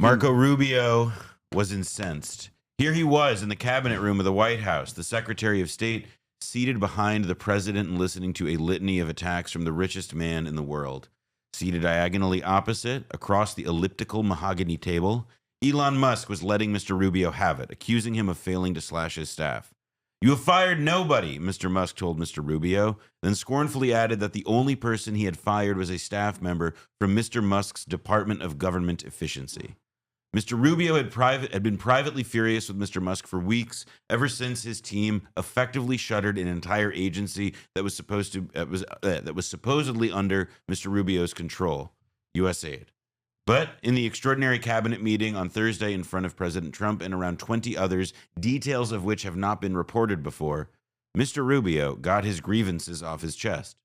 Marco Rubio was incensed. Here he was in the cabinet room of the White House, the Secretary of State, seated behind the president and listening to a litany of attacks from the richest man in the world. Seated diagonally opposite, across the elliptical mahogany table, Elon Musk was letting Mr. Rubio have it, accusing him of failing to slash his staff. "You have fired nobody," Mr. Musk told Mr. Rubio, then scornfully added that the only person he had fired was a staff member from Mr. Musk's Department of Government Efficiency. Mr. Rubio had been privately furious with Mr. Musk for weeks, ever since his team effectively shuttered an entire agency that was supposedly under Mr. Rubio's control, USAID. But in the extraordinary cabinet meeting on Thursday in front of President Trump and around 20 others, details of which have not been reported before, Mr. Rubio got his grievances off his chest.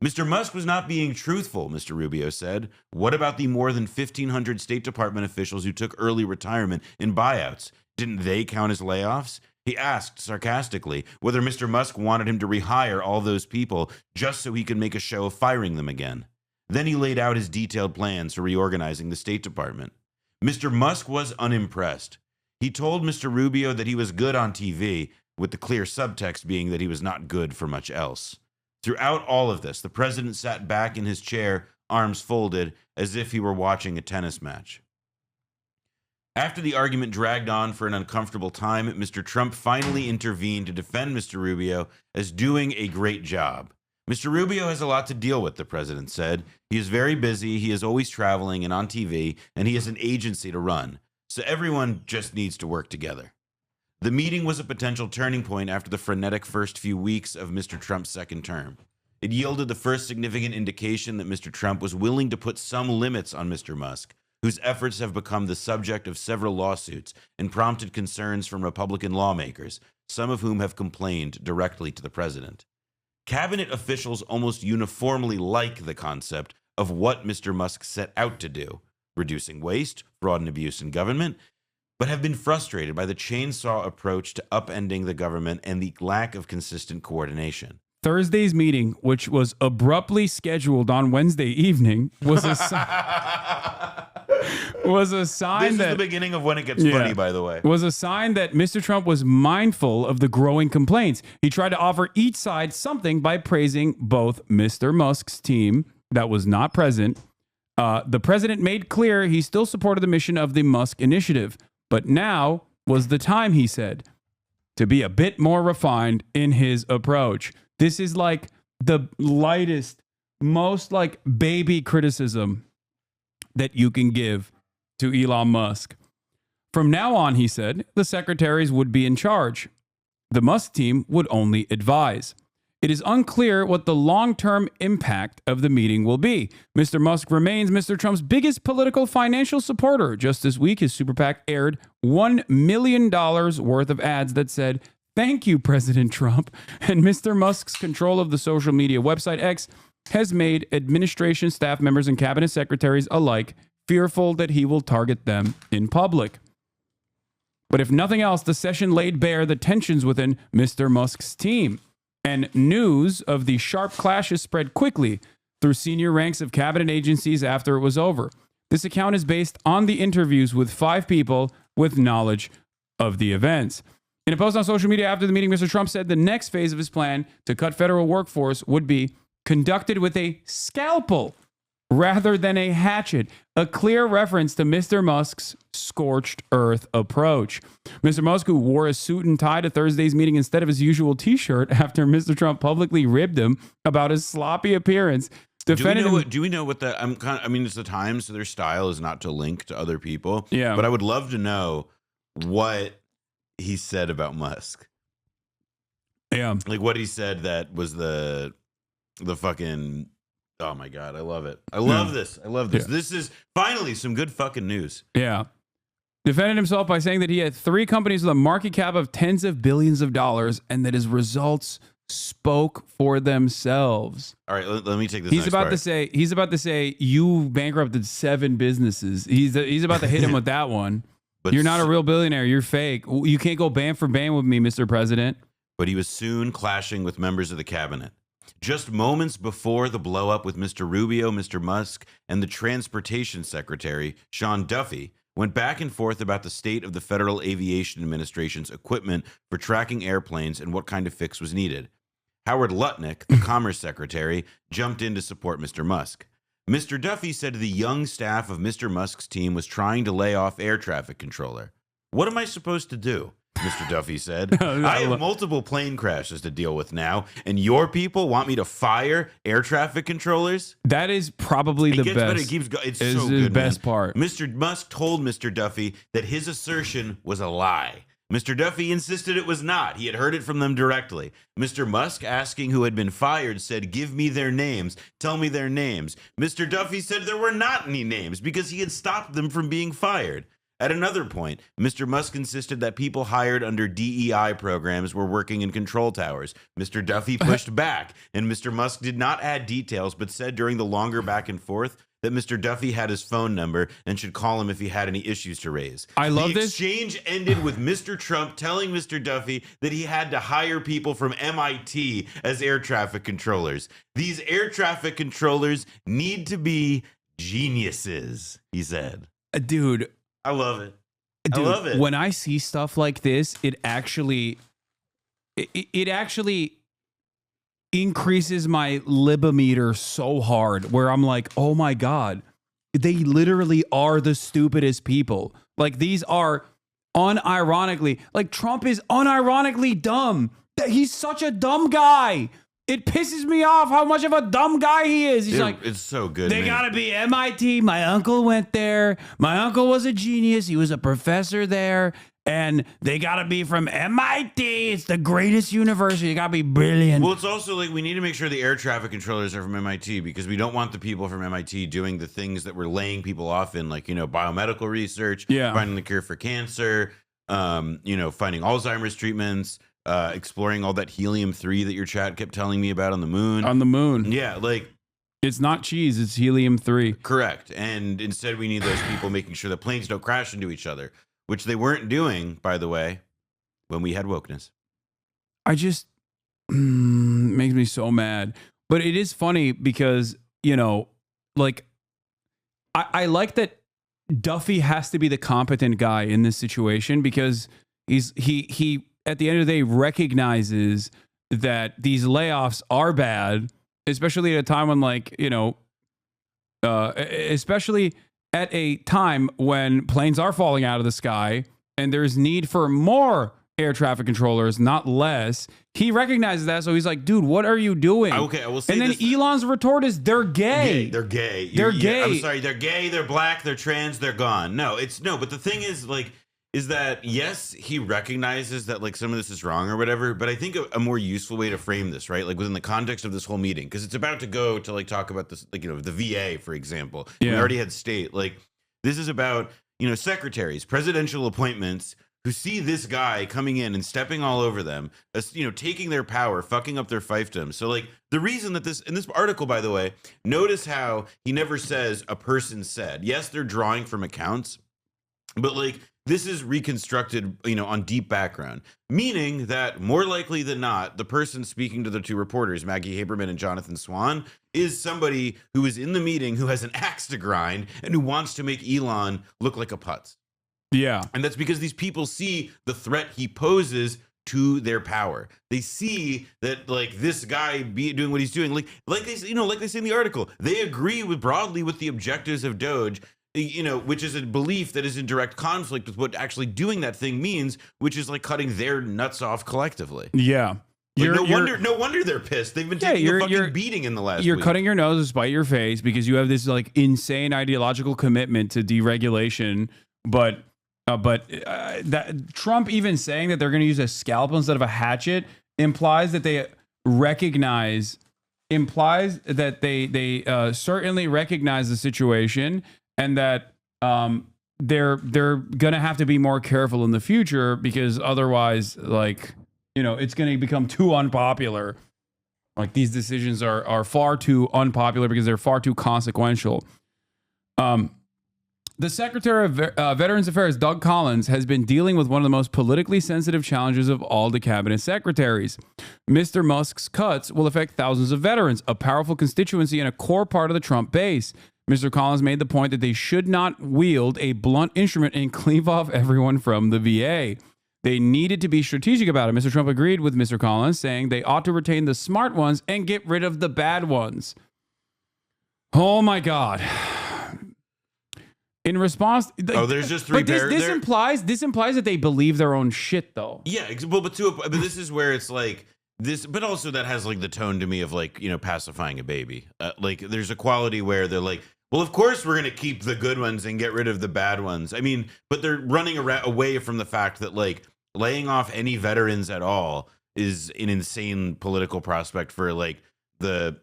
Mr. Musk was not being truthful, Mr. Rubio said. What about the more than 1,500 State Department officials who took early retirement in buyouts? Didn't they count as layoffs? He asked sarcastically whether Mr. Musk wanted him to rehire all those people just so he could make a show of firing them again. Then he laid out his detailed plans for reorganizing the State Department. Mr. Musk was unimpressed. He told Mr. Rubio that he was good on TV, with the clear subtext being that he was not good for much else. Throughout all of this, the president sat back in his chair, arms folded, as if he were watching a tennis match. After the argument dragged on for an uncomfortable time, Mr. Trump finally intervened to defend Mr. Rubio as doing a great job. Mr. Rubio has a lot to deal with, the president said. He is very busy, he is always traveling and on TV, and he has an agency to run. So everyone just needs to work together. The meeting was a potential turning point after the frenetic first few weeks of Mr. Trump's second term. It yielded the first significant indication that Mr. Trump was willing to put some limits on Mr. Musk, whose efforts have become the subject of several lawsuits and prompted concerns from Republican lawmakers, some of whom have complained directly to the president. Cabinet officials almost uniformly like the concept of what Mr. Musk set out to do, reducing waste, fraud, and abuse in government, but have been frustrated by the chainsaw approach to upending the government and the lack of consistent coordination. Thursday's meeting, which was abruptly scheduled on Wednesday evening, was a sign This is the beginning of when it gets funny, by the way. Was a sign that Mr. Trump was mindful of the growing complaints. He tried to offer each side something by praising both Mr. Musk's team that was not present. The president made clear he still supported the mission of the Musk initiative. But now was the time, he said, to be a bit more refined in his approach. This is like the lightest, most like baby criticism that you can give to Elon Musk. From now on, he said, the secretaries would be in charge. The Musk team would only advise. It is unclear what the long-term impact of the meeting will be. Mr. Musk remains Mr. Trump's biggest political financial supporter. Just this week, his super PAC aired $1 million worth of ads that said, "Thank you, President Trump." And Mr. Musk's control of the social media website X has made administration staff members and cabinet secretaries alike fearful that he will target them in public. But if nothing else, the session laid bare the tensions within Mr. Musk's team. And news of the sharp clashes spread quickly through senior ranks of cabinet agencies after it was over. This account is based on the interviews with 5 people with knowledge of the events. In a post on social media after the meeting, Mr. Trump said the next phase of his plan to cut federal workforce would be conducted with a scalpel rather than a hatchet, a clear reference to Mr. Musk's scorched earth approach. Mr. Musk, who wore a suit and tie to Thursday's meeting instead of his usual t-shirt after Mr. Trump publicly ribbed him about his sloppy appearance, defended do we know what the it's the Times, so their style is not to link to other people. Yeah. But I would love to know what he said about Musk. Yeah. Like what he said that was the fucking, oh my God, I love it. I love this. I love this. Yeah. This is finally some good fucking news. Yeah. Defended himself by saying that he had 3 companies with a market cap of tens of billions of dollars and that his results spoke for themselves. All right, let me take this. He's about to say you bankrupted 7 businesses. He's about to hit him with that one. But you're not a real billionaire. You're fake. You can't go band for band with me, Mr. President. But he was soon clashing with members of the cabinet. Just moments before the blow up with Mr. Rubio, Mr. Musk, and the transportation secretary, Sean Duffy, went back and forth about the state of the Federal Aviation Administration's equipment for tracking airplanes and what kind of fix was needed. Howard Lutnick, the Commerce Secretary, jumped in to support Mr. Musk. Mr. Duffy said the young staff of Mr. Musk's team was trying to lay off air traffic controller. What am I supposed to do? Mr. Duffy said. I have multiple plane crashes to deal with now, and your people want me to fire air traffic controllers? That is probably the best. It's so good, the best part. Mr. Musk told Mr. Duffy that his assertion was a lie. Mr. Duffy insisted it was not. He had heard it from them directly. Mr. Musk, asking who had been fired, said, "Give me their names. Tell me their names." Mr. Duffy said there were not any names because he had stopped them from being fired. At another point, Mr. Musk insisted that people hired under DEI programs were working in control towers. Mr. Duffy pushed back, and Mr. Musk did not add details, but said during the longer back and forth that Mr. Duffy had his phone number and should call him if he had any issues to raise. I love the this. exchange ended with Mr. Trump telling Mr. Duffy that he had to hire people from MIT as air traffic controllers. These air traffic controllers need to be geniuses, he said. Dude. I love it. Dude, I love it. When I see stuff like this, it actually increases my libimeter so hard where I'm like, oh my God, they literally are the stupidest people. Like these are unironically, like Trump is unironically dumb. He's such a dumb guy. It pisses me off how much of a dumb guy he is. He's like, it's so good. They gotta be MIT. My uncle went there. My uncle was a genius. He was a professor there. And they gotta be from MIT. It's the greatest university. You gotta be brilliant. Well, it's also like we need to make sure the air traffic controllers are from MIT because we don't want the people from MIT doing the things that we're laying people off in, like, biomedical research, finding the cure for cancer, finding Alzheimer's treatments. Exploring all that helium-3 that your chat kept telling me about on the moon. On the moon. Yeah, like... It's not cheese, it's helium-3. Correct. And instead we need those people making sure that planes don't crash into each other, which they weren't doing, by the way, when we had wokeness. I just... makes me so mad. But it is funny because, I like that Duffy has to be the competent guy in this situation because he at the end of the day recognizes that these layoffs are bad, especially at a time when especially at a time when planes are falling out of the sky and there's need for more air traffic controllers, not less. He recognizes that, so he's like, dude, what are you doing? Okay, I will say and then Elon's retort is they're gay. They're gay. They're gay. I'm sorry, they're gay, they're black, they're trans, they're gone. But the thing is that, yes, he recognizes that some of this is wrong or whatever, but I think a more useful way to frame this, right? Within the context of this whole meeting, because it's about to go to talk about this, the VA, for example. Yeah. We already had state. This is about, secretaries, presidential appointments who see this guy coming in and stepping all over them, taking their power, fucking up their fiefdom. So the reason that in this article, by the way, notice how he never says a person said. Yes, they're drawing from accounts, but this is reconstructed, on deep background, meaning that more likely than not, the person speaking to the two reporters, Maggie Haberman and Jonathan Swan, is somebody who is in the meeting who has an axe to grind and who wants to make Elon look like a putz. Yeah. And that's because these people see the threat he poses to their power. They see that this guy doing what he's doing, like they say in the article, they agree broadly with the objectives of Doge, which is a belief that is in direct conflict with what actually doing that thing means, which is cutting their nuts off collectively. Yeah. No wonder they're pissed. They've been taking a fucking beating in the last week. You're cutting your nose to spite your face because you have this insane ideological commitment to deregulation, but that Trump even saying that they're going to use a scalpel instead of a hatchet implies that they certainly recognize the situation. And that they're going to have to be more careful in the future because otherwise, it's going to become too unpopular. These decisions are far too unpopular because they're far too consequential. The Secretary of Veterans Affairs, Doug Collins, has been dealing with one of the most politically sensitive challenges of all the cabinet secretaries. Mr. Musk's cuts will affect thousands of veterans, a powerful constituency and a core part of the Trump base. Mr. Collins made the point that they should not wield a blunt instrument and cleave off everyone from the VA. They needed to be strategic about it. Mr. Trump agreed with Mr. Collins, saying they ought to retain the smart ones and get rid of the bad ones. Oh my God. In response, there's just three. But this implies that they believe their own shit, though. Yeah, well, but this is where it's like this, but also that has like the tone to me of like, you know, pacifying a baby. Like there's a quality where they're like, well, of course we're gonna keep the good ones and get rid of the bad ones. I mean, but they're running away from the fact that like laying off any veterans at all is an insane political prospect for like the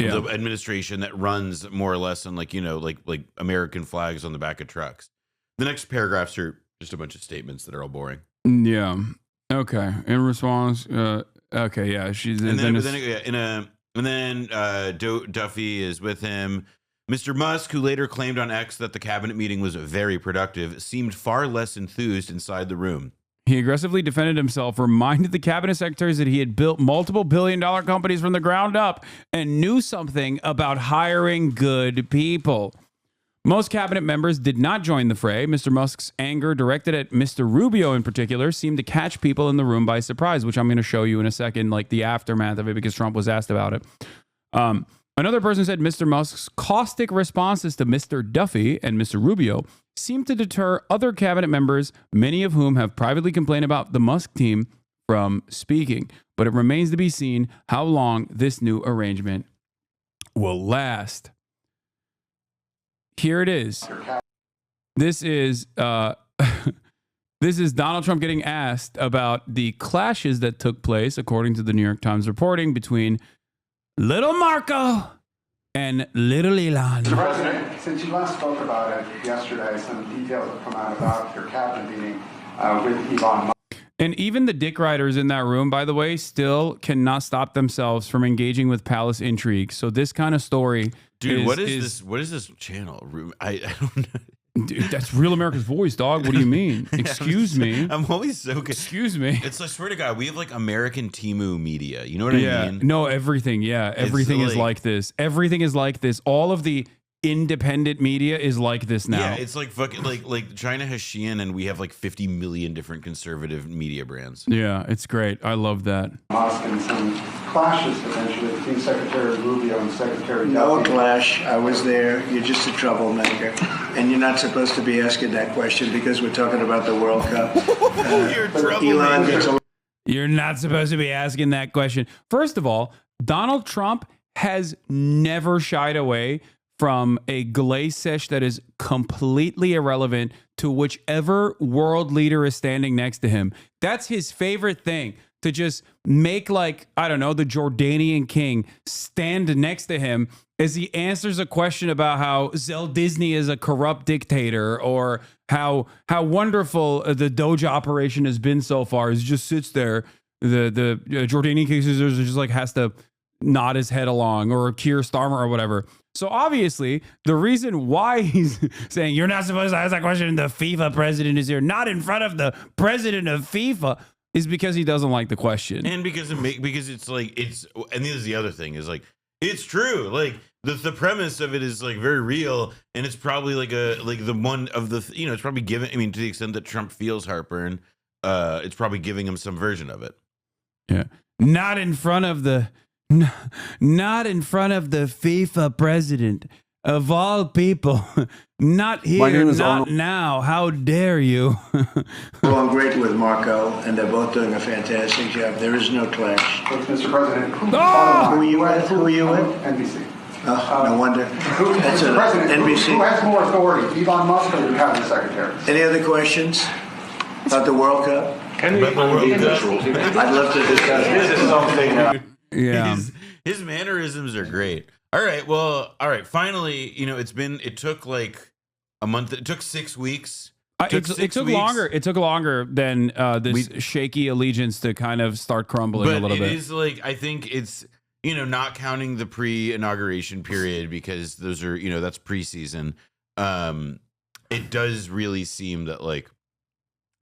administration that runs more or less on like, you know, like American flags on the back of trucks. The next paragraphs are just a bunch of statements that are all boring. Yeah. Okay. In response, okay, yeah. Duffy is with him. Mr. Musk, who later claimed on X that the cabinet meeting was very productive, seemed far less enthused inside the room. He aggressively defended himself, reminded the cabinet secretaries that he had built multiple billion-dollar companies from the ground up and knew something about hiring good people. Most cabinet members did not join the fray. Mr. Musk's anger, directed at Mr. Rubio in particular, seemed to catch people in the room by surprise, which I'm going to show you in a second, like the aftermath of it, because Trump was asked about it. Another person said Mr. Musk's caustic responses to Mr. Duffy and Mr. Rubio seemed to deter other cabinet members, many of whom have privately complained about the Musk team, from speaking. But it remains to be seen how long this new arrangement will last. Here it is. This is this is Donald Trump getting asked about the clashes that took place, according to the New York Times reporting, between Little Marco and Little Elon. Mr. President, since you last spoke about it yesterday, some details have come out about your cabinet meeting with Elon Musk. And even the dick riders in that room, by the way, still cannot stop themselves from engaging with palace intrigue. So this kind of story, dude, what is this? What is this channel? I don't know. Dude, that's Real America's Voice, dog. What do you mean? Excuse me. I'm always so good. Excuse me. It's, I swear to God, we have like American Timu media. You know what I mean? No, everything. Yeah, everything is like this. Everything is like this. All of the independent media is like this now. Yeah, it's like fucking like China has Shein and we have like 50 million different conservative media brands. Yeah, it's great. I love that. Musk and some clashes potentially between Secretary Rubio and Secretary No Duffy. clash. I was there. You're just a troublemaker. And you're not supposed to be asking that question because we're talking about the World Cup. You're a troublemaker. Elon gets a You're not supposed to be asking that question. First of all, Donald Trump has never shied away from a glacish that is completely irrelevant to whichever world leader is standing next to him. That's his favorite thing, to just make, like, I don't know, the Jordanian king stand next to him as he answers a question about how Zell Disney is a corrupt dictator, or how wonderful the Doja operation has been so far. He just sits there. The Jordanian king is just like has to nod his head along, or Keir Starmer or whatever. So obviously, the reason why he's saying you're not supposed to ask that question, the FIFA president is here, not in front of the president of FIFA, is because he doesn't like the question. And because it's like, it's, and this is the other thing, is like, it's true. Like the premise of it is like very real, and it's probably like the one of the, you know, it's probably given, I mean, to the extent that Trump feels heartburn, it's probably giving him some version of it. Yeah. Not in front of the FIFA president of all people. Not here, not now. How dare you? going great with Marco, and they're both doing a fantastic job. There is no clash. Look, Mr. President, Who are you with? Who are you with? NBC. Oh, no wonder. That's Mr. an President, NBC. who has more authority, Elon Musk or your cabinet secretary? Any other questions about the World Cup? Can we I'd love to discuss this is something. Yeah. His mannerisms are great. All right. Finally, you know, it took like a month. It took 6 weeks. It took longer. It took longer than this shaky allegiance to kind of start crumbling a little bit. It is like, I think it's, you know, not counting the pre-inauguration period, because those are, you know, that's preseason. It does really seem that like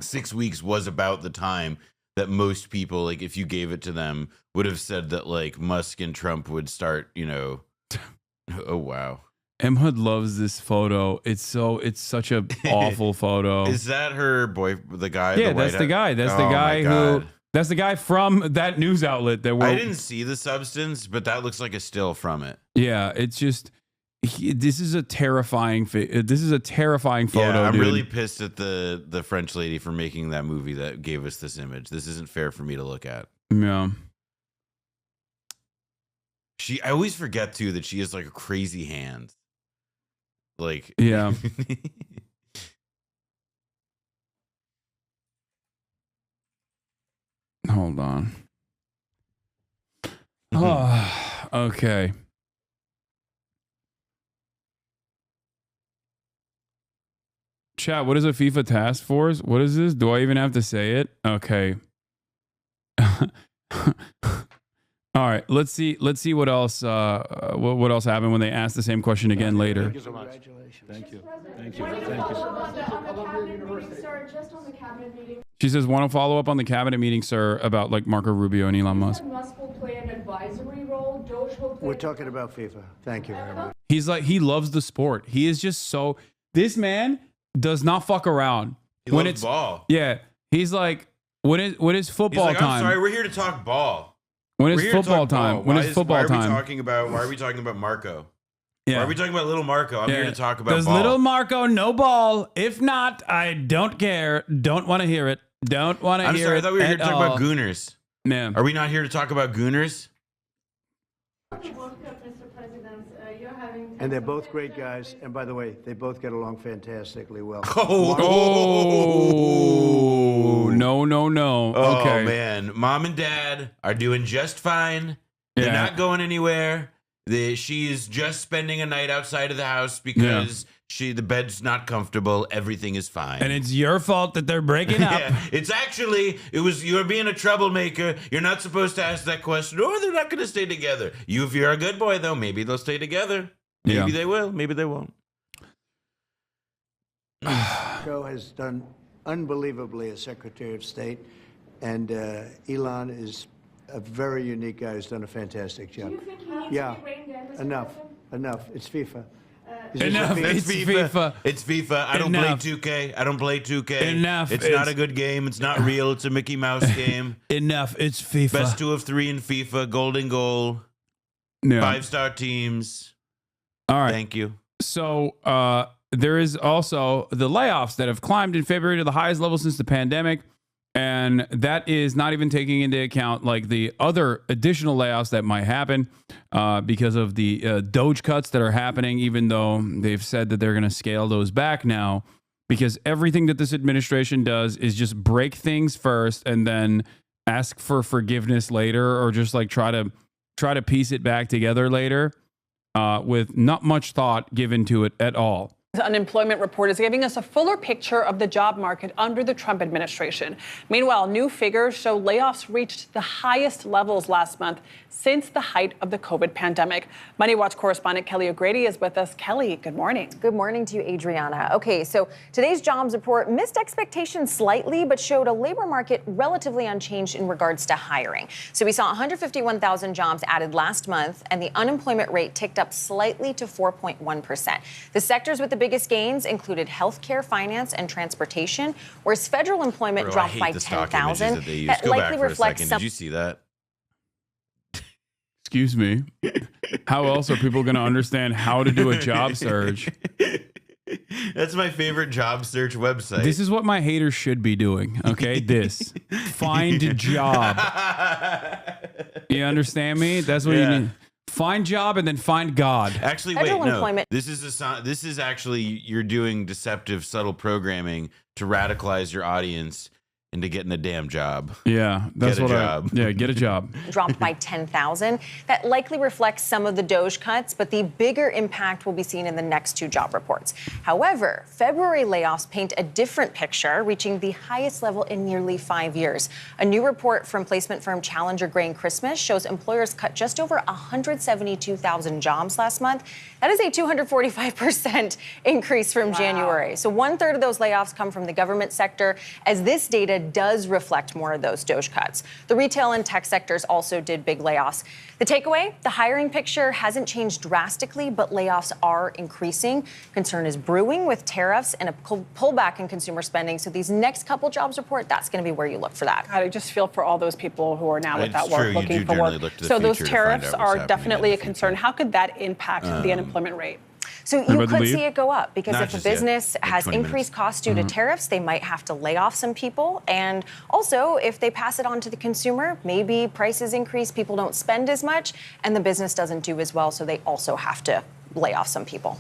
6 weeks was about the time that most people, like, if you gave it to them, would have said that like Musk and Trump would start, you know. Oh wow. Hood loves this photo. It's such a awful photo. Is that her the guy? Yeah, the that's the guy. That's the guy who. That's the guy from that news outlet that I didn't see the substance, but that looks like a still from it. Yeah, it's just. This is a terrifying. This is a terrifying photo. Yeah, I'm dude. really pissed at the French lady for making that movie that gave us this image. This isn't fair for me to look at. Yeah. I always forget too that she has like a crazy hand. Like yeah. Hold on. Oh, okay. Chat, what is a FIFA task force? What is this? Do I even have to say it? Okay. All right, let's see what else what else happened when they asked the same question again later. Thank you so much. Thank you. Thank you. Thank you. She says, "Want to follow up on the cabinet meeting, sir, about like Marco Rubio and Elon Musk?" Musk will play an advisory role. Doge will play. We're talking about FIFA. Thank you very much. He's like, he loves the sport. He is just so. This man does not fuck around. He loves ball. Yeah, he's like, when is football He's like, time? I'm sorry, we're here to talk ball. When is football time? When is football time? Why are we talking about Marco? Yeah. Why are we talking about little Marco? I'm here to talk about Does ball. little Marco no ball? If not, I don't care. Don't want to hear it. Don't want to hear it. I'm sorry, I thought we were here to talk about Gooners. Man. Are we not here to talk about Gooners? And they're both great guys. And by the way, they both get along fantastically well. Oh, no. Oh, Okay. man. Mom and Dad are doing just fine. They're Yeah. not going anywhere. She's just spending a night outside of the house because the bed's not comfortable. Everything is fine. And it's your fault that they're breaking up. Yeah, you're being a troublemaker. You're not supposed to ask that question. Or they're not going to stay together. If you're a good boy, though, maybe they'll stay together. Maybe they will. Maybe they won't. Joe has done unbelievably as Secretary of State, and Elon is a very unique guy who's done a fantastic job. Do you think he needs to be reined in, Mr. Enough. President? It's FIFA. Enough. It's FIFA. It's FIFA. I don't Enough. play 2K. I don't play 2K. Enough. It's not a good game. It's not real. It's a Mickey Mouse game. Enough. It's FIFA. Best 2 of 3 in FIFA. Golden goal. Yeah. 5-star teams. All right. Thank you. So there is also the layoffs that have climbed in February to the highest level since the pandemic. And that is not even taking into account like the other additional layoffs that might happen because of the Doge cuts that are happening, even though they've said that they're going to scale those back now, because everything that this administration does is just break things first and then ask for forgiveness later, or just like try to piece it back together later with not much thought given to it at all. The unemployment report is giving us a fuller picture of the job market under the Trump administration. Meanwhile, new figures show layoffs reached the highest levels last month since the height of the COVID pandemic. Money Watch correspondent Kelly O'Grady is with us. Kelly, good morning. Good morning to you, Adriana. Okay, so today's jobs report missed expectations slightly, but showed a labor market relatively unchanged in regards to hiring. So we saw 151,000 jobs added last month, and the unemployment rate ticked up slightly to 4.1%. The sectors with the biggest gains included healthcare, finance, and transportation, whereas federal employment dropped by 10,000. That likely reflects some. Did you see that? Excuse me. How else are people going to understand how to do a job search? That's my favorite job search website. This is what my haters should be doing. Okay, this find a job. You understand me? That's what you need. Find job and then find God. Actually, Federal wait, no. employment. This is actually you're doing deceptive, subtle programming to radicalize your audience into getting a damn job. Yeah, that's Get a what job. get a job. Dropped by 10,000. That likely reflects some of the Doge cuts, but the bigger impact will be seen in the next 2 job reports. However, February layoffs paint a different picture, reaching the highest level in nearly 5 years. A new report from placement firm Challenger Gray & Christmas shows employers cut just over 172,000 jobs last month. That is a 245% increase from January. So 1/3 of those layoffs come from the government sector, as this data does reflect more of those Doge cuts. The retail and tech sectors also did big layoffs. The takeaway, the hiring picture hasn't changed drastically, but layoffs are increasing. Concern is brewing with tariffs and a pullback in consumer spending. So these next couple jobs report, that's going to be where you look for that. I just feel for all those people who are now without It's work, true. You looking do for generally work. look to the So those future to find tariffs out what's are happening definitely in a the concern. future. How could that impact the unemployment rate? So you Everybody could leave? see it go up because Not if a just yet. business Like has 20 minutes. increased costs due to tariffs, they might have to lay off some people. And also, if they pass it on to the consumer, maybe prices increase, people don't spend as much, and the business doesn't do as well, so they also have to lay off some people.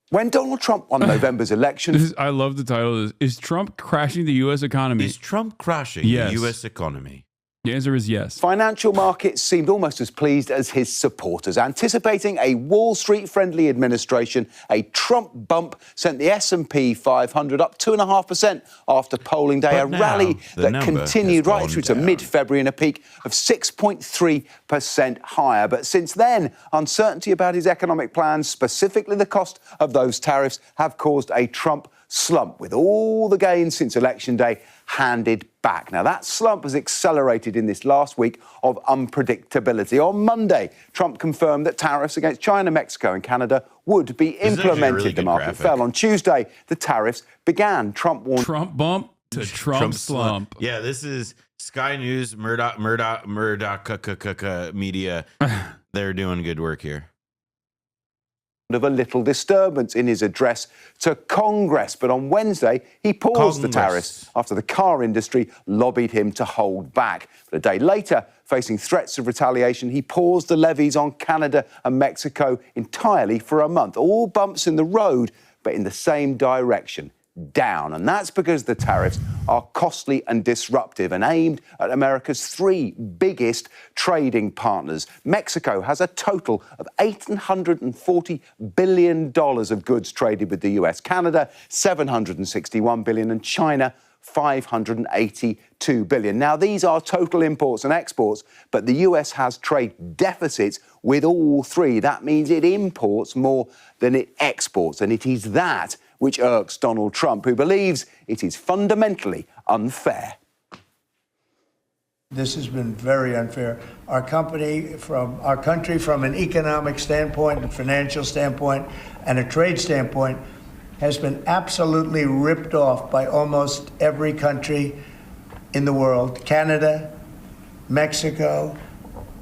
When Donald Trump won November's election, I love the title. Is Trump crashing the U.S. economy? Is Trump crashing Yes. the U.S. economy? The answer is yes. financial markets seemed almost as pleased as his supporters. Anticipating a Wall Street-friendly administration, a Trump bump sent the S&P 500 up 2.5% after polling day, But a now rally the that number continued has right gone through to down. mid-February in a peak of 6.3% higher. But since then, uncertainty about his economic plans, specifically the cost of those tariffs, have caused a Trump slump, with all the gains since Election Day handed back. Now, that slump has accelerated in this last week of unpredictability. On Monday, Trump confirmed that tariffs against China, Mexico and Canada would be is actually a implemented. really The good market graphic. fell. On Tuesday, the tariffs began. Trump warned Trump bump to Trump slump. Yeah, this is Sky News, Murdoch Media. They're doing good work here. of a little disturbance in his address to Congress. But on Wednesday, he paused the tariffs after the car industry lobbied him to hold back. But a day later, facing threats of retaliation, he paused the levies on Canada and Mexico entirely for a month. All bumps in the road, but in the same direction, down. And that's because the tariffs are costly and disruptive and aimed at America's three biggest trading partners. Mexico has a total of $840 billion of goods traded with the US, Canada $761 billion, and China $582 billion. Now, these are total imports and exports, but the US has trade deficits with all three. That means it imports more than it exports, and it is that which irks Donald Trump, who believes it is fundamentally unfair. This has been very unfair. Our country, from an economic standpoint, a financial standpoint, and a trade standpoint, has been absolutely ripped off by almost every country in the world. Canada, Mexico,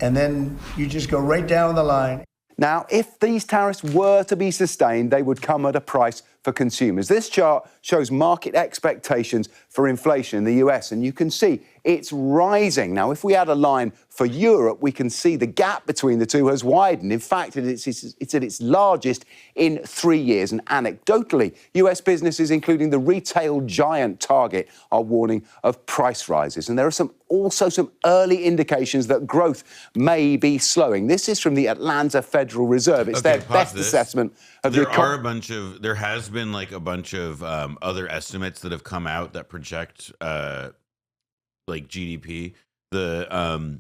and then you just go right down the line. Now, if these tariffs were to be sustained, they would come at a price for consumers. This chart shows market expectations for inflation in the US, and you can see it's rising. Now, if we add a line for Europe, we can see the gap between the two has widened. In fact, it's at its largest in 3 years. And anecdotally, US businesses, including the retail giant Target, are warning of price rises. And there are also some early indications that growth may be slowing. This is from the Atlanta Federal Reserve. It's their best assessment of the economy. There has been like a bunch of other estimates that have come out that project like GDP. The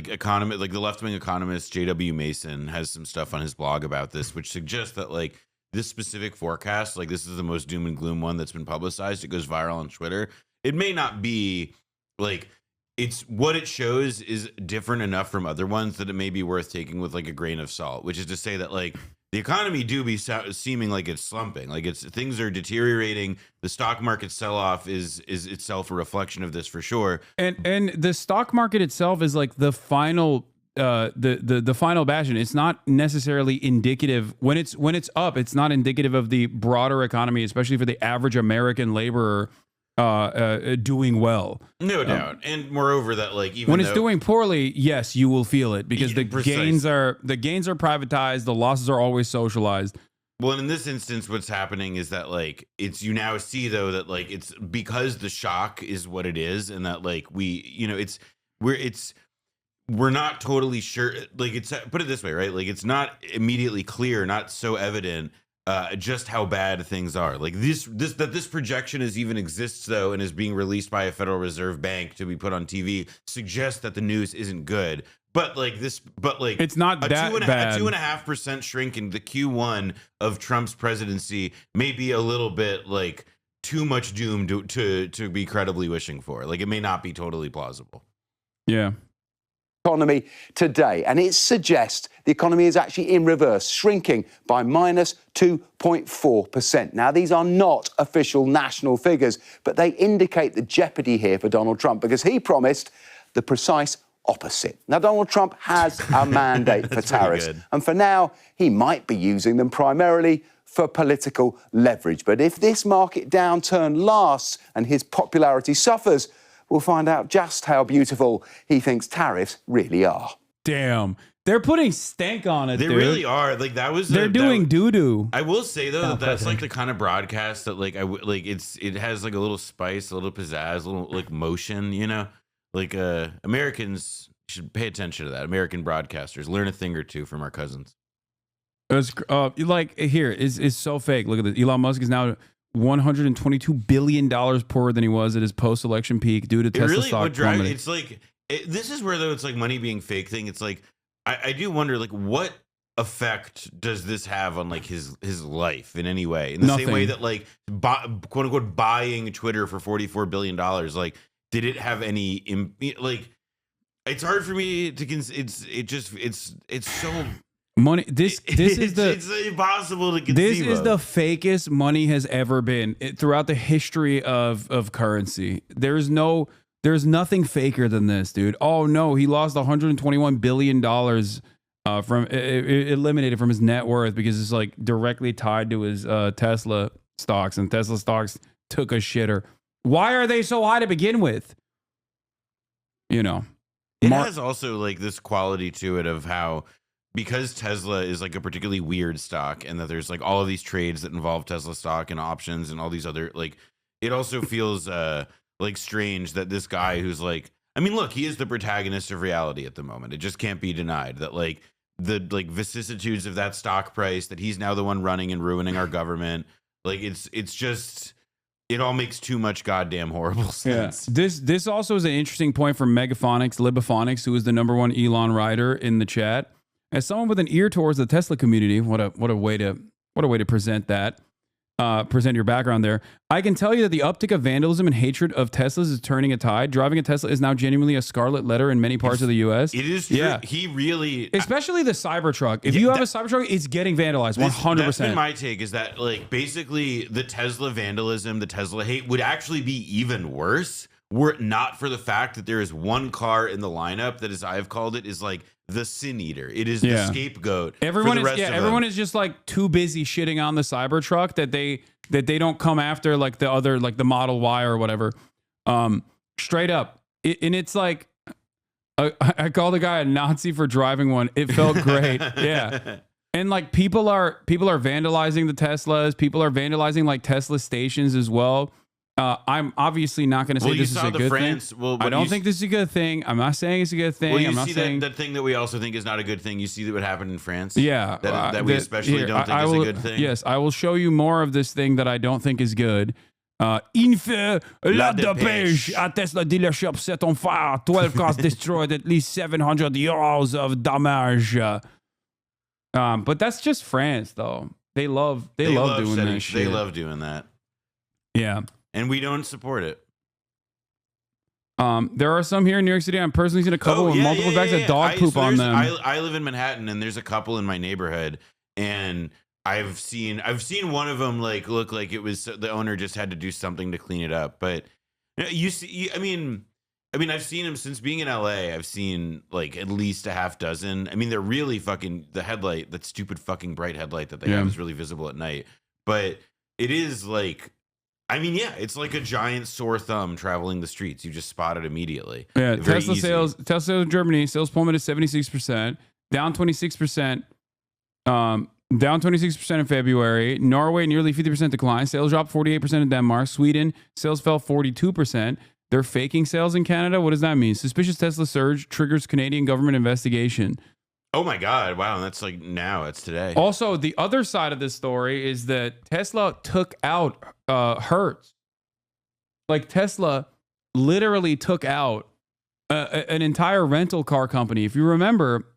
economy, like the left-wing economist J.W. Mason has some stuff on his blog about this, which suggests that like this specific forecast, like this is the most doom and gloom one that's been publicized. It goes viral on Twitter. It may not be like it's what it shows is different enough from other ones that it may be worth taking with like a grain of salt, which is to say that like the economy do be seeming like it's slumping, like things are deteriorating. The stock market sell-off is itself a reflection of this for sure. And the stock market itself is like the final the final bastion. It's not necessarily indicative when it's up. It's not indicative of the broader economy, especially for the average American laborer doing well. No doubt. And moreover, that like even when it's doing poorly, yes, you will feel it because the gains are privatized, the losses are always socialized. Well, and in this instance, what's happening is that like you now see though that like it's because the shock is what it is, and that like we're not totally sure. Like it's put it this way, right? Like it's not immediately clear, not so evident just how bad things are. Like this projection even exists though, and is being released by a Federal Reserve Bank to be put on TV suggests that the news isn't good. But it's not that bad. A 2.5% shrink in the Q1 of Trump's presidency may be a little bit like too much doom to be credibly wishing for. Like, it may not be totally plausible. Yeah. Economy today, and it suggests the economy is actually in reverse, shrinking by minus 2.4%. Now, these are not official national figures, but they indicate the jeopardy here for Donald Trump because he promised the precise opposite. Now, Donald Trump has a mandate for tariffs, and for now, he might be using them primarily for political leverage. But if this market downturn lasts and his popularity suffers, we'll find out just how beautiful he thinks tariffs really are. Damn. They're putting stank on it, They dude. really are. Like, that was... They're doing doo-doo. I will say, though, that's like the kind of broadcast that, like, it has, like, a little spice, a little pizzazz, a little, like, motion, you know? Like, Americans should pay attention to that. American broadcasters. Learn a thing or two from our cousins. It was, like, here, is so fake. Look at this. Elon Musk is now $122 billion poorer than he was at his post-election peak due to Tesla stock plummeting. It's like, this is where, though, it's like money being fake thing. It's like, I do wonder, like, what effect does this have on, like, his life in any way? In the same way that, like, quote unquote buying Twitter for $44 billion, like, did it have any, like, it's hard for me to, it's so money. This is it's impossible to conceive This is of. the fakest money has ever been throughout the history of currency. There's nothing faker than this, dude. Oh no, he lost $121 billion from eliminated from his net worth because it's like directly tied to his Tesla stocks, and Tesla stocks took a shitter. Why are they so high to begin with? You know, it has also like this quality to it of how, because Tesla is like a particularly weird stock, and that there's like all of these trades that involve Tesla stock and options and all these other, like, it also feels like strange that this guy who's like, I mean, look, he is the protagonist of reality at the moment. It just can't be denied that, like, the like vicissitudes of that stock price, that he's now the one running and ruining our government. Like, it's just, it all makes too much goddamn horrible sense. Yeah. This also is an interesting point from Libophonics, who is the #1 Elon rider in the chat. As someone with an ear towards the Tesla community, what a way to present that. Present your background there. I can tell you that the uptick of vandalism and hatred of Teslas is turning a tide. Driving a Tesla is now genuinely a scarlet letter in many parts of the U.S. It is true. Yeah. He really, especially the Cybertruck. If you have a Cybertruck, it's getting vandalized 100%. That's been my take, is that, like, basically the Tesla vandalism, the Tesla hate would actually be even worse were it not for the fact that there is one car in the lineup that, as I've called it, is like the sin eater. It is the scapegoat. Everyone for the rest of everyone them. is just like too busy shitting on the Cybertruck that they don't come after like the other, like the Model Y or whatever. Straight up. And it's like, I called a guy a Nazi for driving one. It felt great. Yeah. And like people are vandalizing the Teslas. People are vandalizing like Tesla stations as well. I'm obviously not going to say this is a good thing. Well, I don't think this is a good thing. I'm not saying it's a good thing. Well, you I'm not see saying that thing that we also think is not a good thing. You see that what happened in France. Yeah, that we especially don't think is a good thing. Yes, I will show you more of this thing that I don't think is good. Info la dépêche. A Tesla dealership set on fire. 12 cars destroyed. At least 700 euros of damage. But that's just France, though. They love doing that shit. They love doing that. Yeah. And we don't support it. There are some here in New York City. I'm personally seen a couple with multiple bags of dog poop on them. I live in Manhattan, and there's a couple in my neighborhood, and I've seen one of them like look like it was the owner just had to do something to clean it up. But you see, I mean, I've seen them since being in LA. I've seen like at least a half dozen. I mean, they're really fucking, the headlight, that stupid fucking bright headlight that they have is really visible at night. But it is like, I mean, yeah, it's like a giant sore thumb traveling the streets. You just spot it immediately. Yeah, Tesla sales in Germany, sales plummeted 76%, down 26%, down 26% in February. Norway, nearly 50% decline. Sales dropped 48% in Denmark. Sweden, sales fell 42%. They're faking sales in Canada. What does that mean? Suspicious Tesla surge triggers Canadian government investigation. Oh my God. Wow. That's like now. It's today. Also, the other side of this story is that Tesla took out Hertz. Like Tesla literally took out an entire rental car company. If you remember,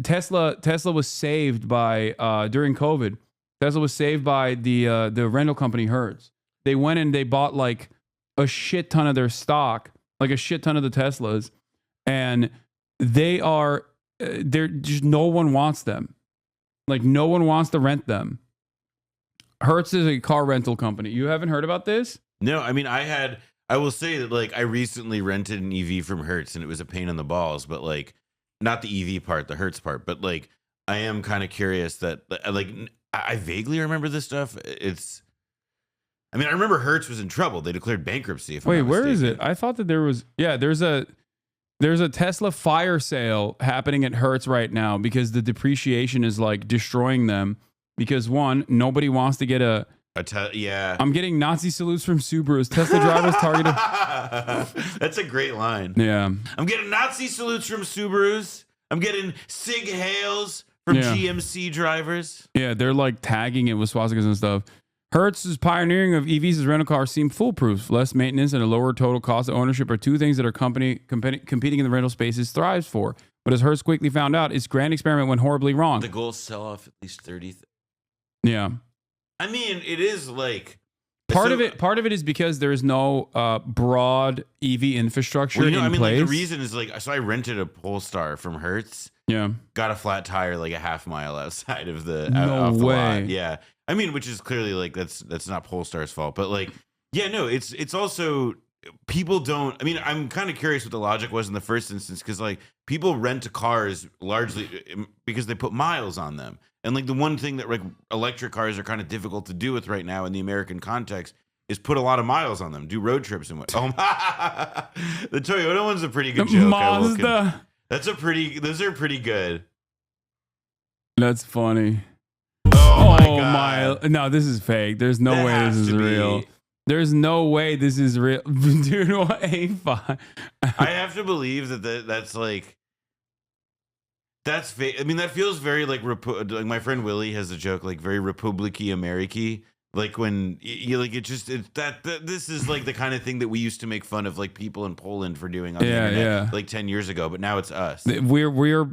Tesla was saved by during COVID. Tesla was saved by the rental company Hertz. They went and they bought like a shit ton of their stock, like a shit ton of the Teslas, and they're just, no one wants them. Like no one wants to rent them. Hertz is a car rental company. You haven't heard about this? No, I mean, I will say that like I recently rented an EV from Hertz and it was a pain in the balls, but like not the EV part, the Hertz part, but like I am kind of curious that like I vaguely remember this stuff. I remember Hertz was in trouble. They declared bankruptcy. Wait, where is it? I thought that there's a Tesla fire sale happening at Hertz right now because the depreciation is like destroying them. Because one, nobody wants to get yeah. I'm getting Nazi salutes from Subarus. Tesla drivers targeted. That's a great line. Yeah. I'm getting Nazi salutes from Subarus. I'm getting Sig Hails from GMC drivers. Yeah, they're like tagging it with swastikas and stuff. Hertz's pioneering of EVs as rental cars seem foolproof. Less maintenance and a lower total cost of ownership are two things that our company competing in the rental spaces thrives for. But as Hertz quickly found out, its grand experiment went horribly wrong. The goal is sell off at least 30. Yeah. I mean, it is like part of it is because there is no broad EV infrastructure in place. Like the reason is like, so I rented a Polestar from Hertz. Yeah. Got a flat tire like a half mile outside of the no way. Lot. Yeah. I mean, which is clearly like that's not Polestar's fault, but like, yeah, no, it's also people don't. I mean, I'm kind of curious what the logic was in the first instance because like people rent cars largely because they put miles on them. And like the one thing that like electric cars are kind of difficult to do with right now in the American context is put a lot of miles on them, do road trips and what. Oh, the Toyota one's a pretty good joke. Mazda. Those are pretty good. That's funny. Oh my God. No, this is fake. There's no way this is real. There's no way this is real. Dude, what A5? I have to believe that's like. That's fake. I mean, that feels very like my friend Willie has a joke like very Republiki Ameriki. Like when you like this is like the kind of thing that we used to make fun of like people in Poland for doing on the internet like 10 years ago, but now it's us. We are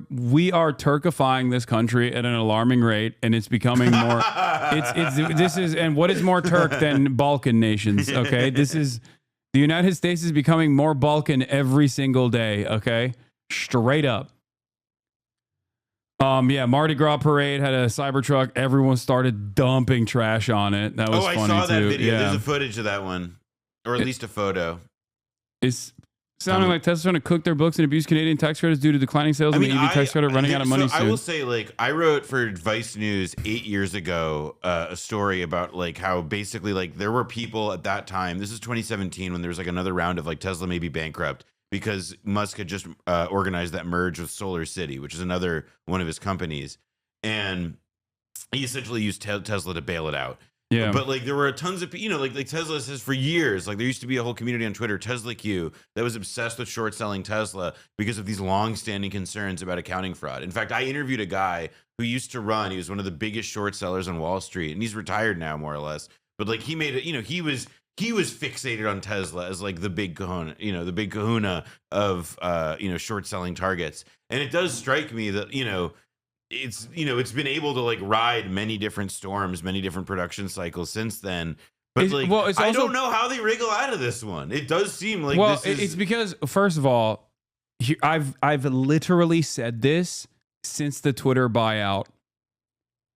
Turkifying this country at an alarming rate, and it's becoming more. And what is more Turk than Balkan nations? Okay, the United States is becoming more Balkan every single day. Okay, straight up. Mardi Gras parade had a Cybertruck. Everyone started dumping trash on it. That was funny too. I saw that video. Yeah. There's a footage of that one, or at least a photo. It's sounding like Tesla's trying to cook their books and abuse Canadian tax credits due to declining sales and the EV tax credit running out of money soon. I will say, like, I wrote for Vice News 8 years ago a story about like how basically like there were people at that time. This is 2017 when there was like another round of like Tesla may be bankrupt. Because Musk had just organized that merge with Solar City, which is another one of his companies. And he essentially used Tesla to bail it out. Yeah. But like there were tons of, like Tesla says for years, like there used to be a whole community on Twitter, Tesla Q, that was obsessed with short selling Tesla because of these long-standing concerns about accounting fraud. In fact, I interviewed a guy who used to run, he was one of the biggest short sellers on Wall Street, and he's retired now more or less. But like he made it, he was fixated on Tesla as like the big kahuna of short selling targets. And it does strike me that it's been able to like ride many different storms, many different production cycles since then. But I don't know how they wriggle out of this one. It does seem like it's because first of all, I've literally said this since the Twitter buyout.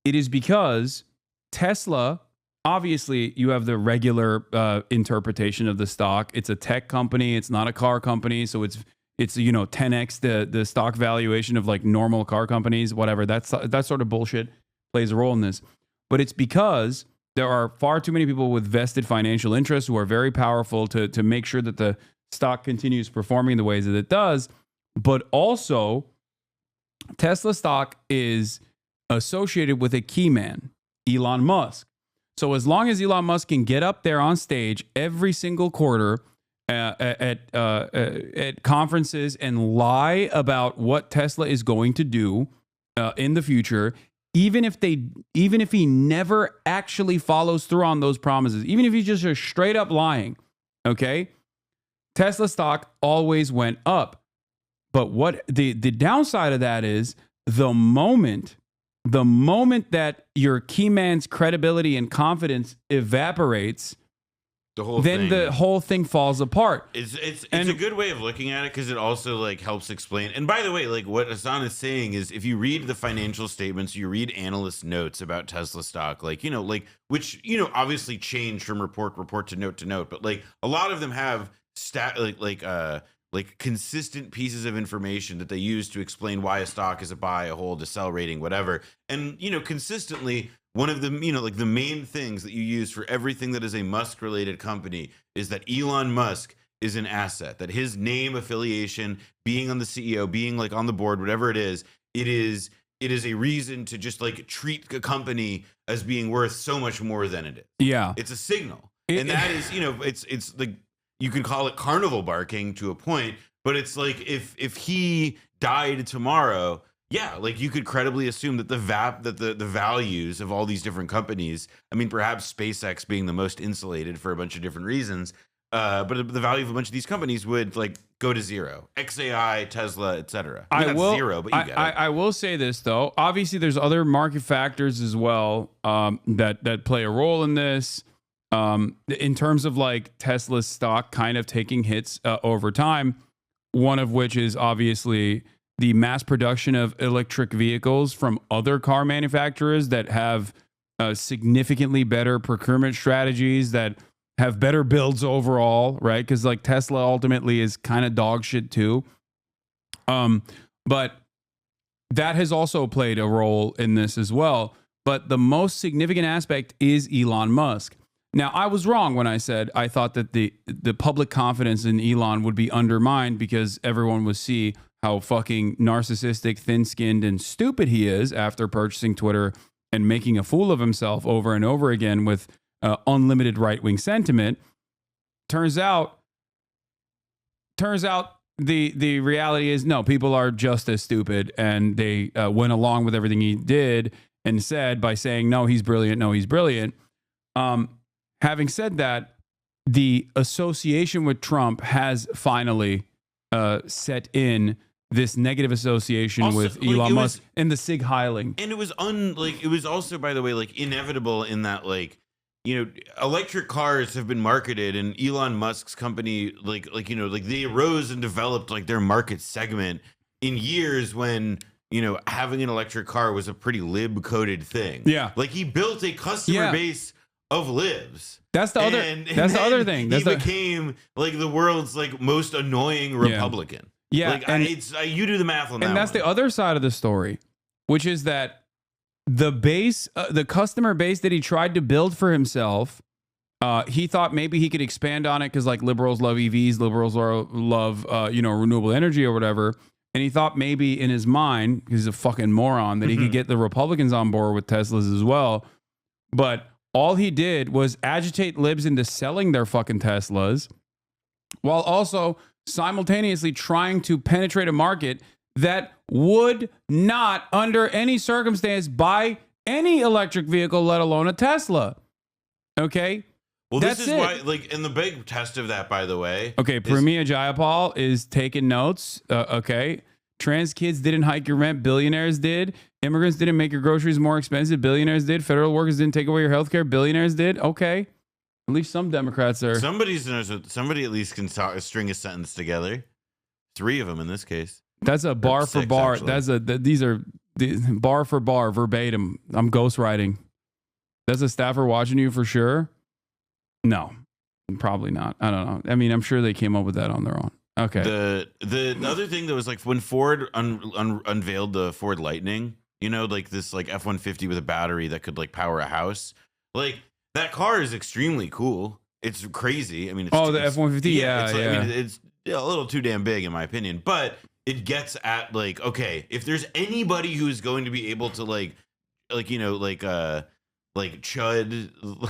It is because Tesla. Obviously, you have the regular interpretation of the stock. It's a tech company. It's not a car company. So it's 10x the stock valuation of like normal car companies, whatever. That sort of bullshit plays a role in this. But it's because there are far too many people with vested financial interests who are very powerful to make sure that the stock continues performing the ways that it does. But also, Tesla stock is associated with a key man, Elon Musk. So as long as Elon Musk can get up there on stage every single quarter at conferences and lie about what Tesla is going to do in the future, even if he never actually follows through on those promises, even if he's just straight up lying, okay, Tesla stock always went up. But what the downside of that is, the moment the moment that your key man's credibility and confidence evaporates, the whole thing falls apart. It's a good way of looking at it because it also like helps explain. And by the way, like what Hasan is saying is, if you read the financial statements, you read analyst notes about Tesla stock, like which obviously change from report to note, but like a lot of them have like consistent pieces of information that they use to explain why a stock is a buy, a hold, a sell rating, whatever. And consistently, one of the like the main things that you use for everything that is a Musk related company is that Elon Musk is an asset, that his name, affiliation, being on the CEO, being like on the board, whatever it is a reason to just like treat a company as being worth so much more than it is. Yeah. It's a signal. And that is, it's like, you can call it carnival barking to a point, but it's like if he died tomorrow, yeah, like you could credibly assume that the values of all these different companies, I mean, perhaps SpaceX being the most insulated for a bunch of different reasons, but the value of a bunch of these companies would like go to zero. XAI, Tesla, etc. Not zero, but you get it. I will say this though. Obviously, there's other market factors as well that play a role in this. In terms of like Tesla's stock kind of taking hits over time, one of which is obviously the mass production of electric vehicles from other car manufacturers that have significantly better procurement strategies, that have better builds overall, right? Because like Tesla ultimately is kind of dog shit too. But that has also played a role in this as well. But the most significant aspect is Elon Musk. Now, I was wrong when I said I thought that the public confidence in Elon would be undermined because everyone would see how fucking narcissistic, thin-skinned, and stupid he is after purchasing Twitter and making a fool of himself over and over again with unlimited right-wing sentiment. Turns out the reality is, no, people are just as stupid, and they went along with everything he did and said by saying, no, he's brilliant, no, he's brilliant. Having said that, the association with Trump has finally set in this negative association also, with Elon Musk and the Sig Heiling. And it was it was also, by the way, like inevitable in that, like, electric cars have been marketed, and Elon Musk's company, like they arose and developed like their market segment in years when having an electric car was a pretty lib-coded thing. Yeah, like he built a customer base of libs. That's the other. That's the other thing. He became like the world's like most annoying Republican. Yeah, like you do the math on that. And that's the other side of the story, which is that the base, the customer base that he tried to build for himself, he thought maybe he could expand on it because like liberals love EVs, liberals love renewable energy or whatever. And he thought maybe in his mind, because he's a fucking moron, that he could get the Republicans on board with Teslas as well. But all he did was agitate libs into selling their fucking Teslas, while also simultaneously trying to penetrate a market that would not, under any circumstance, buy any electric vehicle, let alone a Tesla. Okay? Well, this is why, like, and the big test of that, by the way. Okay, Pramia Jayapal is taking notes. Okay. Trans kids didn't hike your rent. Billionaires did. Immigrants didn't make your groceries more expensive. Billionaires did. Federal workers didn't take away your health care. Billionaires did. Okay. At least some Democrats are. Somebody at least can string a sentence together. 3 of them in this case. That's a bar for bar. Actually. These are bar for bar, verbatim. I'm ghostwriting. That's a staffer watching you for sure? No, probably not. I don't know. I mean, I'm sure they came up with that on their own. Okay. The other thing that was like when Ford unveiled the Ford Lightning, like this like F-150 with a battery that could like power a house. Like that car is extremely cool. It's crazy. I mean, the F-150. Yeah. I mean, it's a little too damn big in my opinion, but it gets at like, okay, if there's anybody who's going to be able to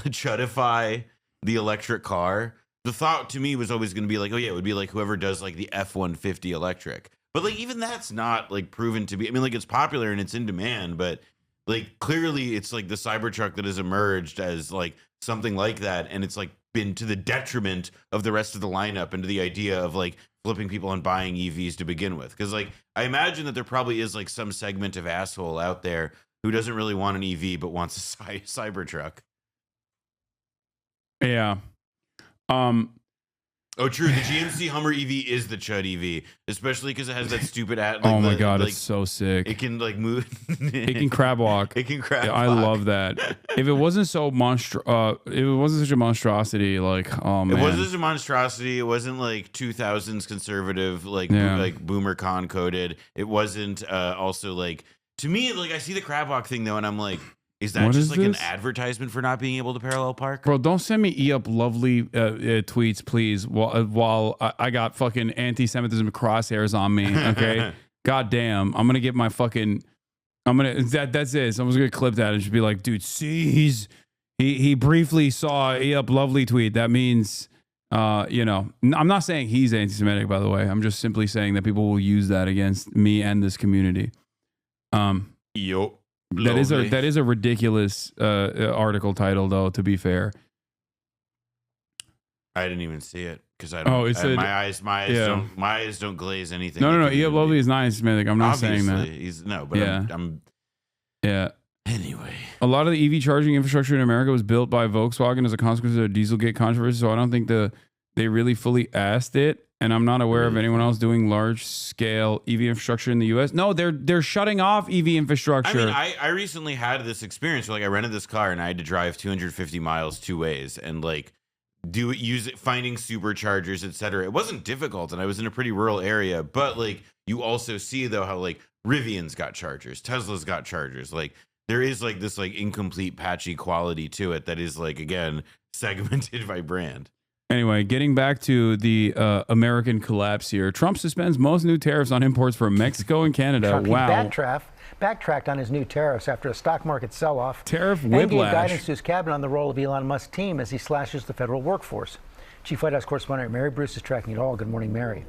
chudify the electric car, the thought to me was always going to be like, oh yeah, it would be like whoever does like the F-150 electric. But like even that's not like proven to be. I mean, like it's popular and it's in demand, but like clearly it's like the Cybertruck that has emerged as like something like that, and it's like been to the detriment of the rest of the lineup and to the idea of like flipping people on buying EVs to begin with. Because like I imagine that there probably is like some segment of asshole out there who doesn't really want an EV but wants a Cybertruck. Yeah. Oh, true. The GMC Hummer EV is the Chud EV, especially because it has that stupid ad. Like, oh my God, it's so sick. It can like move. It can crab walk. It can crab Yeah, walk. I love that. If it wasn't so if it wasn't such a monstrosity, like, oh man. It wasn't a monstrosity. It wasn't like 2000s conservative, like like boomer con coded. It wasn't also like, to me, like I see the crab walk thing though, and I'm like, is that just like an advertisement for not being able to parallel park? Bro, don't send me up lovely tweets, please. While I got fucking anti-Semitism crosshairs on me. Okay, God damn, I'm gonna get my fucking. That's it. Someone's gonna clip that and just be like, dude, see, he briefly saw up lovely tweet. That means, you know, I'm not saying he's anti-Semitic, by the way. I'm just simply saying that people will use that against me and this community. Yup. That is a ridiculous article title, though. To be fair, I didn't even see it because I don't. My eyes don't glaze anything. No. E.F. Lovely is not anti-Semitic. I'm not saying that. I'm anyway. A lot of the EV charging infrastructure in America was built by Volkswagen as a consequence of the Dieselgate controversy. So I don't think they really fully asked it. And I'm not aware of anyone else doing large-scale EV infrastructure in the U.S. No, they're shutting off EV infrastructure. I mean, I recently had this experience where, like, I rented this car and I had to drive 250 miles two ways and like use it, finding superchargers, etc. It wasn't difficult, and I was in a pretty rural area. But like, you also see though how like Rivian's got chargers, Tesla's got chargers. Like, there is like this like incomplete, patchy quality to it that is like, again, segmented by brand. Anyway, getting back to the American collapse here. Trump suspends most new tariffs on imports from Mexico and Canada. Trump Wow. backtracked on his new tariffs after a stock market sell-off. Tariff and gave whiplash. guidance to his cabinet on the role of Elon Musk's team as he slashes the federal workforce. Chief White House correspondent Mary Bruce is tracking it all. Good morning, Mary.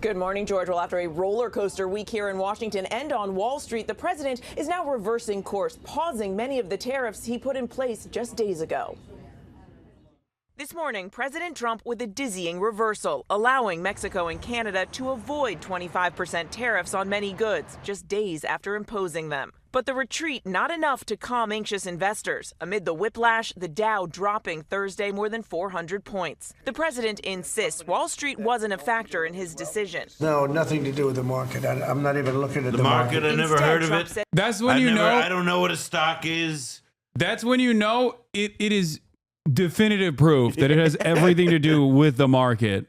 Good morning, George. Well, after a roller coaster week here in Washington and on Wall Street, the president is now reversing course, pausing many of the tariffs he put in place just days ago. This morning, President Trump with a dizzying reversal, allowing Mexico and Canada to avoid 25% tariffs on many goods just days after imposing them. But the retreat not enough to calm anxious investors. Amid the whiplash, the Dow dropping Thursday more than 400 points. The president insists Wall Street wasn't a factor in his decision. No, nothing to do with the market. I'm not even looking at the market. I never heard of it. That's when you know. I don't know what a stock is. That's when you know it is definitive proof that it has everything to do with the market.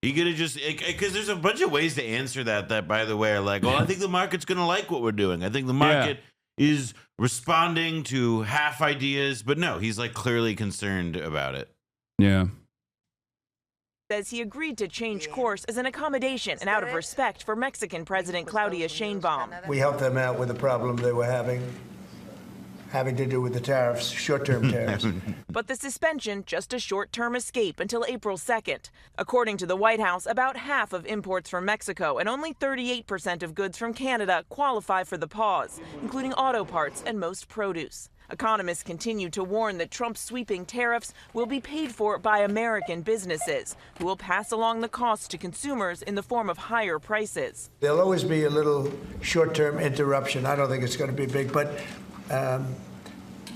You gotta just, because there's a bunch of ways to answer that by the way are like, well, I think the market's gonna like what we're doing. I think the market is responding to half ideas, but no, he's like clearly concerned about it. Yeah. Says he agreed to change course as an accommodation and out of respect for Mexican President Claudia Sheinbaum. We helped them out with the problem they were having to do with the tariffs, short-term tariffs. But the suspension, just a short-term escape until April 2nd. According to the White House, about half of imports from Mexico and only 38% of goods from Canada qualify for the pause, including auto parts and most produce. Economists continue to warn that Trump's sweeping tariffs will be paid for by American businesses, who will pass along the costs to consumers in the form of higher prices. There'll always be a little short-term interruption. I don't think it's going to be big, but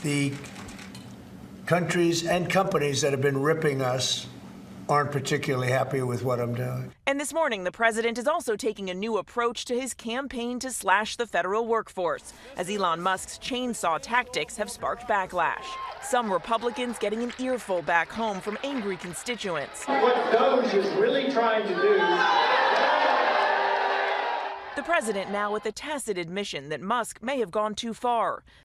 the countries and companies that have been ripping us aren't particularly happy with what I'm doing. And this morning, the president is also taking a new approach to his campaign to slash the federal workforce, as Elon Musk's chainsaw tactics have sparked backlash. Some Republicans getting an earful back home from angry constituents. What Doge is really trying to do. The president now with a tacit admission that Musk may have gone too far.